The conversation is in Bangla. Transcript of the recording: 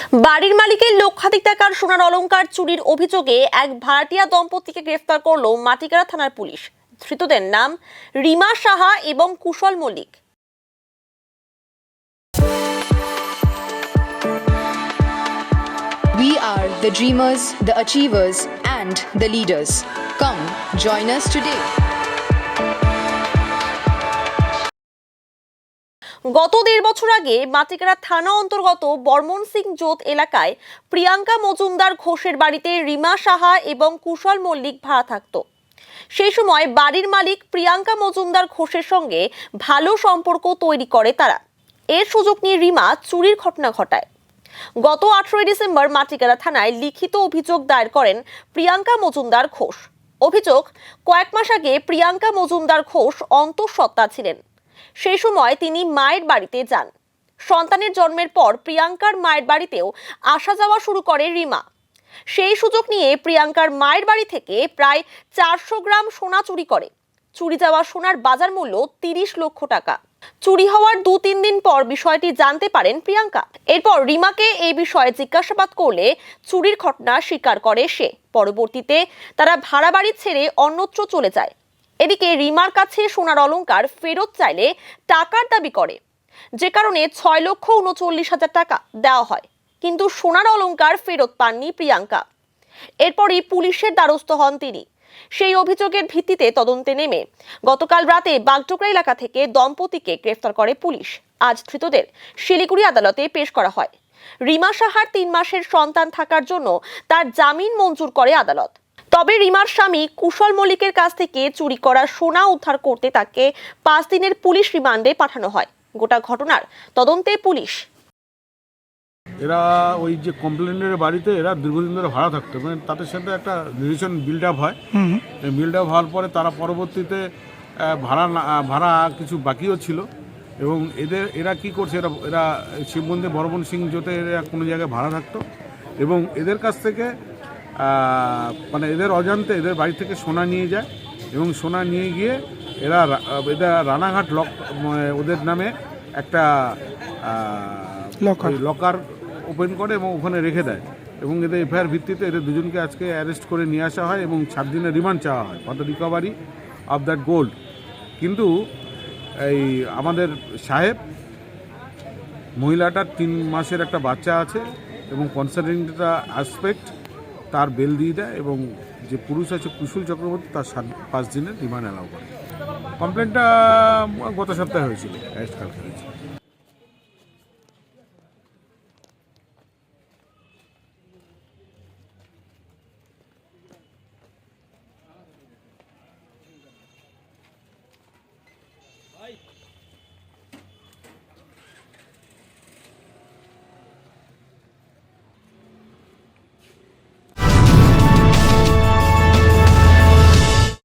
বাড়ির মালিকের লক্ষাধিক টাকার সোনার অলংকার চুরির অভিযোগে এক ভাড়াটিয়া দম্পতিকে গ্রেফতার করল মাটিগাড়া থানার পুলিশ। ধৃতদের নাম রিমা সাহা এবং কুশল Mallick. We are the dreamers, the achievers, and the leaders. Come, join us today. গত 1.5 বছর আগে মাটিগাড়া থানা অন্তর্গত বর্মন সিং জোত এলাকায় প্রিয়াঙ্কা মজুমদার ঘোষের বাড়িতে রিমা সাহা এবং কুশল মল্লিক ভাড়া থাকত। সেই সময় বাড়ির মালিক প্রিয়াঙ্কা মজুমদার ঘোষের সঙ্গে ভালো সম্পর্ক তৈরি করে তারা। এর সুযোগ নিয়ে রিমা চুরির ঘটনা ঘটায়। গত 18 ডিসেম্বর মাটিগাড়া থানায় লিখিত অভিযোগ দায়ের করেন প্রিয়াঙ্কা মজুমদার ঘোষ। অভিযোগ, কয়েক মাস আগে প্রিয়াঙ্কা মজুমদার ঘোষ অন্তঃসত্ত্বা ছিলেন। সেই সময় তিনি মায়ের বাড়িতে যান। সন্তানের জন্মের পর প্রিয়াঙ্কার মায়ের বাড়িতেও আসা যাওয়া শুরু করে রিমা। সেই সুযোগ নিয়ে প্রিয়াঙ্কার মায়ের বাড়ি থেকে প্রায় 400 গ্রাম সোনা চুরি করে। চুরি যাওয়া সোনার বাজার মূল্য 30 লক্ষ টাকা। চুরি হওয়ার 2-3 দিন পর বিষয়টি জানতে পারেন প্রিয়াঙ্কা। এরপর রিমাকে এই বিষয়ে জিজ্ঞাসাবাদ করলে চুরির ঘটনা স্বীকার করে সে। পরবর্তীতে তারা ভাড়া বাড়ি ছেড়ে অন্যত্র চলে যায়। এদিকে রিমার কাছে সোনার অলংকার ফেরত চাইলে টাকার দাবি করে, যে কারণে 6,39,000 টাকা দেওয়া হয়, কিন্তু সোনার অলংকার ফেরত পাননি প্রিয়াঙ্কা। এরপরই পুলিশের দ্বারস্থ হন তিনি। সেই অভিযোগের ভিত্তিতে তদন্তে নেমে গতকাল রাতে বাগডোগরা এলাকা থেকে দম্পতিকে গ্রেফতার করে পুলিশ। আজ ধৃতদের শিলিগুড়ি আদালতে পেশ করা হয়। রিমা সাহার 3 মাসের সন্তান থাকার জন্য তার জামিন মঞ্জুর করে আদালত। তবে রিমার স্বামী কুশল মল্লিকের কাছ থেকে চুরি করা সোনা উদ্ধার করতে তাকে 5 দিনের পুলিশ রিমান্ডে পাঠানো হয়। গোটা ঘটনার তদন্তে পুলিশ। এরা ওই যে কমপ্লেনের বাড়িতে এরা দীর্ঘদিন ধরে ভাড়া থাকতো, মানে তাদের সাথে একটা রিলেশন বিল্ড আপ হয়। এই বিল্ড আপ হওয়ার পরে তারা পরবর্তীতে ভাড়া কিছু বাকিও ছিল, এবং এরা কি করছে, এরা শিবমন্দির বর্মন সিং জোতে এরা কোনো জায়গায় ভাড়া থাকতো, এবং এদের কাছ থেকে মানে এদের অজান্তে এদের বাড়ি থেকে সোনা নিয়ে যায়, এবং সোনা নিয়ে গিয়ে এরা রানাঘাট ওদের নামে একটা লকার ওপেন করে এবং ওখানে রেখে দেয়, এবং এদের এফআইআর ভিত্তিতে এদের দুজনকে আজকে অ্যারেস্ট করে নিয়ে আসা হয় এবং 7 দিনের রিমান্ড চাওয়া হয় for the recovery of that gold. কিন্তু এই আমাদের সাহেব মহিলাটার 3 মাসের একটা বাচ্চা আছে, এবং কনসার্নিং অ্যাসপেক্ট তার বেল দিয়ে দেয়, এবং যে পুরুষ আছে কুশল চক্রবর্তী তার 5 দিনের রিমান্ড অ্যালাউ করে। কমপ্লেনটা গত সপ্তাহে হয়েছিল, অ্যারেস্ট কালকে হয়েছে।